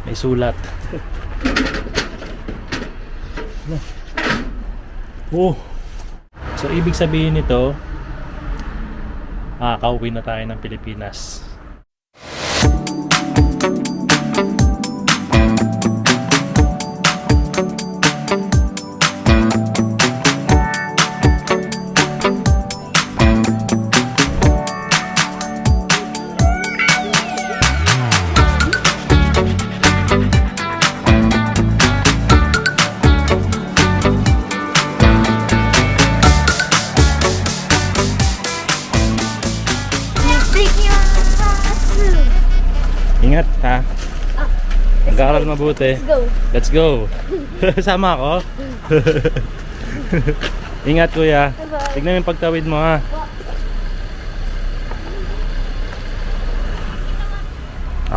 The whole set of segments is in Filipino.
May sulat. Oh. So ibig sabihin nito, makakauwi na tayo ng Pilipinas. Ingat ha. Mag-aaral mabuti. Let's go. Let's go. Sama ako. Ingat kuya. Tignan mo yung pagtawid mo ha.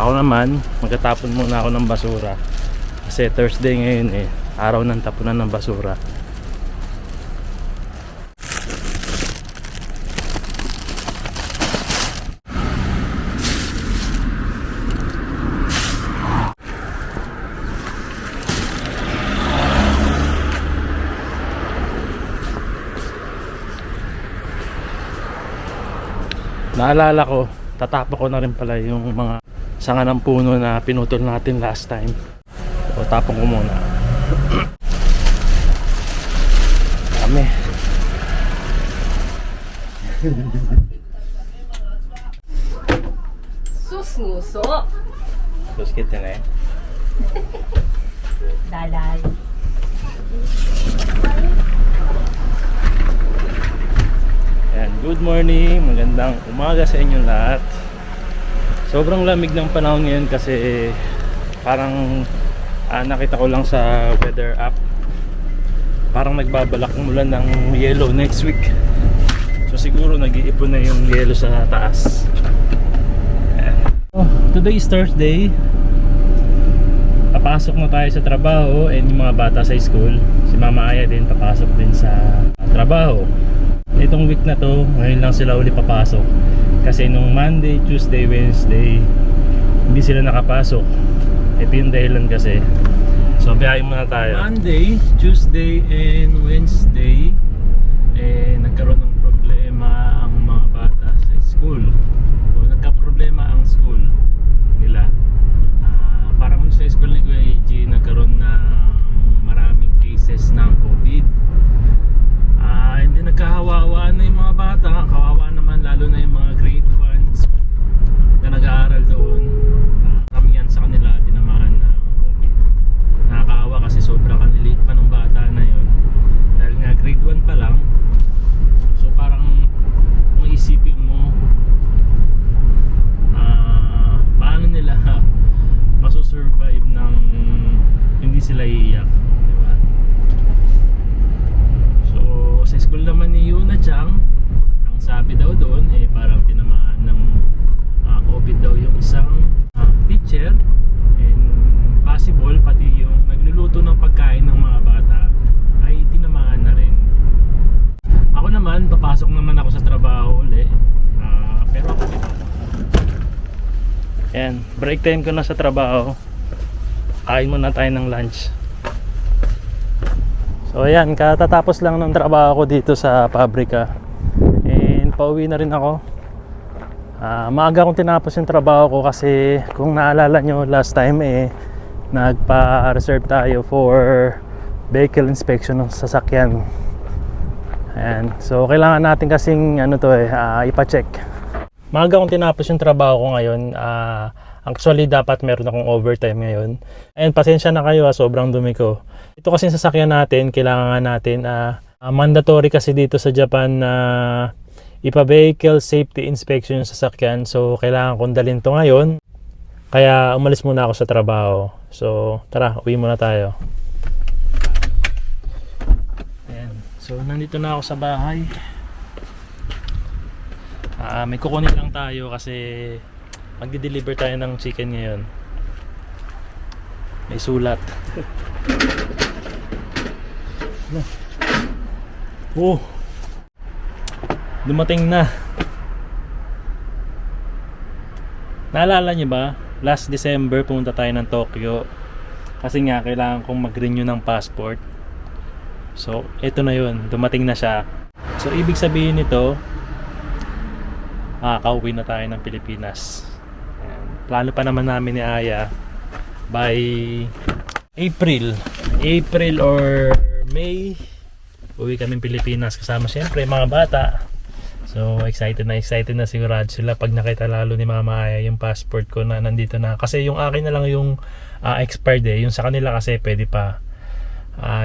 Ako naman, magtatapon muna ako ng basura. Kasi Thursday ngayon eh. Araw ng tapunan ng basura. Naalala ko, tatapa ko na rin pala yung mga sanga ng puno na pinutol natin last time. So tapong ko muna. Dami. Susnguso. Terus kita na eh. Dalay. Ayan, good morning, magandang umaga sa inyong lahat. Sobrang lamig ng panahon ngayon kasi parang nakita ko lang sa weather app, parang nagbabalak umulan ng yellow next week. So siguro nag-iipon na yung yellow sa taas. Ayan. Today is Thursday. Papasok na tayo sa trabaho and yung mga bata sa school. Si Mama Aya din papasok din sa trabaho. Itong week na to, ngayon lang sila uli papasok. Kasi nung Monday, Tuesday, Wednesday, hindi sila nakapasok. Ito yung dahilan kasi. So biyahe muna tayo. Monday, Tuesday, and Wednesday, nagkaroon ng problema ang mga bata sa school. O nagka-problema ang school nila. Parang sa school ni Kuya AJ, nagkaroon ng maraming cases ng COVID. Hindi nagkahawawaan na yung mga bata. Kawawa naman lalo na yung mga grade 1s na nag-aaral doon. Karamihan sa kanila tinamaan ng COVID. Nakakaawa kasi sobrang kaniliit pa ng bata na yun. Dahil nga grade 1 pa lang. So parang kung isipin mo paano nila masusurvive ng hindi sila iiyak. Sa school naman ni Yuna Chang, ang sabi daw doon parang tinamaan ng COVID daw yung isang teacher, and possible pati yung nagluluto ng pagkain ng mga bata ay tinamaan na rin. Ako naman, papasok naman ako sa trabaho uli, pero ako dito. Ayan, break time ko na sa trabaho. Kain muna tayo ng lunch. So ayan, katatapos lang ng trabaho ko dito sa pabrika. And pauwi na rin ako. Maaga akong tinapos yung trabaho ko kasi kung naalala nyo last time nagpa-reserve tayo for vehicle inspection ng sasakyan. Ayan. So kailangan natin kasing ipa-check. Maaga akong tinapos yung trabaho ko ngayon. Actually dapat meron akong overtime ngayon. And pasensya na kayo, sobrang dumi ko. Ito kasi sasakyan natin, kailangan natin mandatory kasi dito sa Japan na ipa-vehicle safety inspection yung sasakyan. So kailangan kong dalhin to ngayon. Kaya umalis muna ako sa trabaho. So tara, uwi muna tayo. Ayan. So nandito na ako sa bahay. May kukunin lang tayo kasi magdi-deliver tayo ng chicken ngayon. May sulat. Oh, dumating na. Naalala niyo ba last December pumunta tayo ng Tokyo. Kasi nga kailangan kong mag-renew ng passport. So, ito na yun. Dumating na siya. So, ibig sabihin nito, makakauwi na tayo ng Pilipinas. Ayan. Plano pa naman namin ni Aya by April or May, uwi kami Pilipinas kasama syempre mga bata. So excited na sigurado sila pag nakita lalo ni Mama Aya yung passport ko na nandito na. Kasi yung akin na lang yung expired yung sa kanila kasi pwede pa.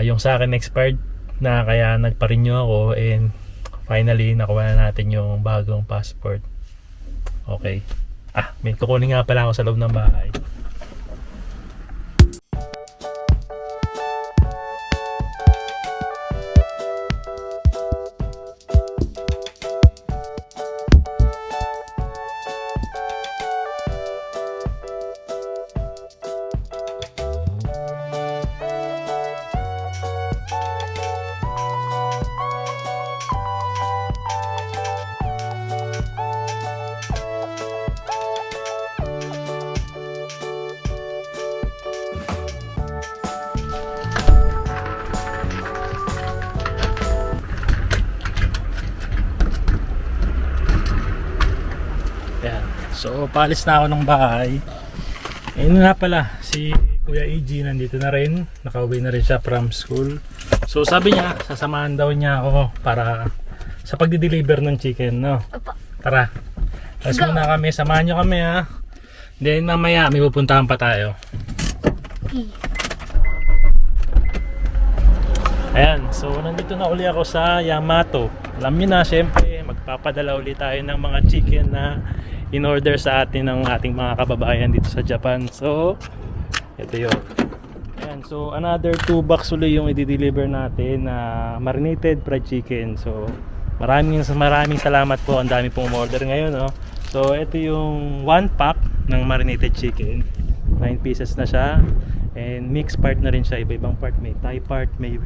Yung sa akin expired na kaya nagpa-renew ako and finally nakuha na natin yung bagong passport. Okay. May kukunin nga pala ako sa loob ng bahay. So, paalis na ako ng bahay. Ayun nga pala, si Kuya EG nandito na rin. Nakauwi na rin siya from school. So, sabi niya, sasamahan daw niya ako para sa pagdi-deliver ng chicken, no? Tara. Alas muna kami, samahan niyo kami ha. Then mamaya, may pupuntahan pa tayo. Ayan, so nandito na uli ako sa Yamato. Alam niyo na, syempre, magpapadala uli tayo ng mga chicken na in order sa atin ng ating mga kababayan dito sa Japan. So, ito yun. Ayan, so another 2 box uli yung i-deliver natin na marinated fried chicken. So, maraming salamat po. Ang dami pong order ngayon, no? So, ito yung 1 pack ng marinated chicken. 9 pieces na siya. And mixed part na rin siya. Iba-ibang part. May Thai part, may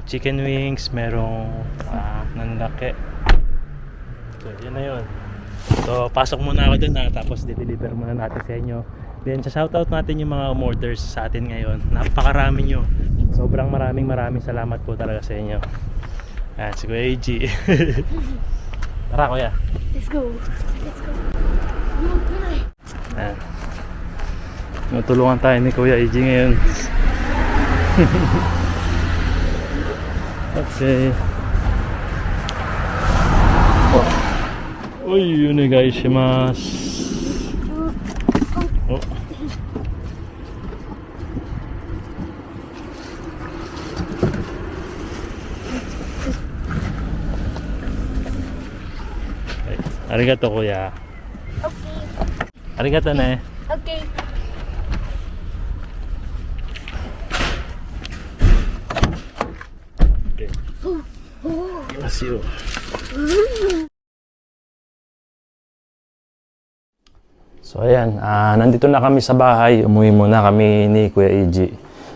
chicken wings, merong nanlaki. So, yun na yun. So, pasok muna ako dun tapos deliver muna natin sa inyo. Then, shoutout natin yung mga umorders sa atin ngayon. Napakarami nyo. Sobrang maraming salamat po talaga sa inyo. Ayan, si Kuya EG. Tara, Kuya. Let's go. Ayan. Natulungan tayo ni Kuya EG ngayon. Okay. Uy, onegai shimasu. Oh. Arigato, Kuya. Okay. Arigato ne. Okay. Okay. Imasu. So ayan, nandito na kami sa bahay. Umuwi muna kami ni Kuya EG.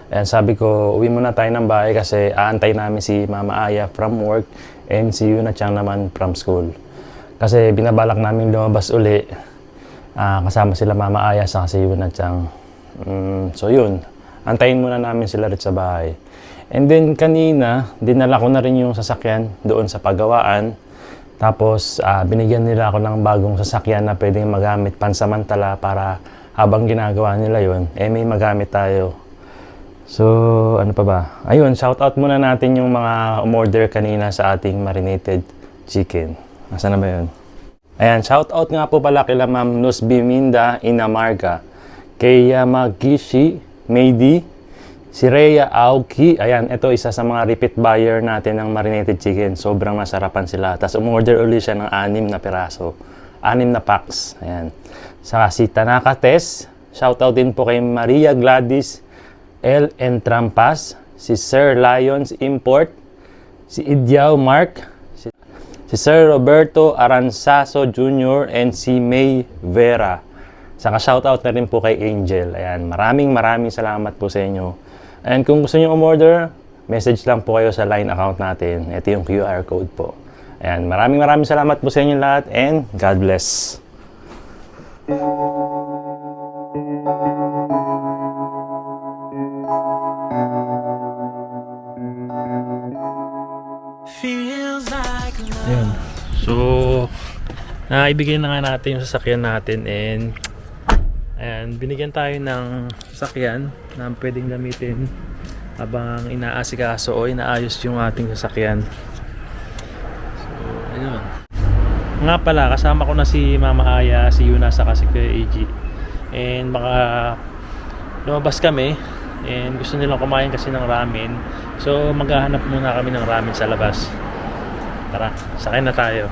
Ayan, sabi ko, uwi muna tayo ng bahay kasi aantay namin si Mama Aya from work and si Yuna Chang naman from school. Kasi binabalak namin lumabas uli. Kasama sila Mama Aya sa si Yuna Chang. So yun, antayin muna namin sila rin sa bahay. And then kanina, dinala ko na rin yung sasakyan doon sa pagawaan. Tapos binigyan nila ako ng bagong sasakyan na pwedeng magamit pansamantala para habang ginagawa nila yon may magamit tayo. So ano pa ba? Ayun, shoutout muna natin yung mga umorder kanina sa ating marinated chicken. Nasaan na ba yun? Ayan, shoutout nga po pala kila Ma'am Luz Biminda Inamarga, kay Yamagishi Meidi, si Rhea Aoki. Ayan, ito isa sa mga repeat buyer natin ng marinated chicken. Sobrang nasarapan sila. Tapos umorder ulit siya ng 6 na piraso. 6 na packs. Ayan. Saka si Tanaka Tess. Shoutout din po kay Maria Gladys L. Entrampas. Si Sir Lions Import. Si Idyao Mark. Si Sir Roberto Aranzaso Jr. and si May Vera. Saka shoutout na rin po kay Angel. Ayan. Maraming salamat po sa inyo. And kung gusto nyo umorder, message lang po kayo sa line account natin. Ito yung QR code po. Ayan, maraming salamat po sa inyo lahat and God bless. ibigay na nga natin yung sasakyan natin, and binigyan tayo ng sasakyan na pwedeng gamitin habang inaasikaso o inaayos yung ating sasakyan. So, ayun. Nga pala, kasama ko na si Mama Aya, si Yuna, saka si Kuya AG. And baka lumabas kami and gusto nilang kumain kasi ng ramen. So maghahanap muna kami ng ramen sa labas. Tara, sakay na tayo.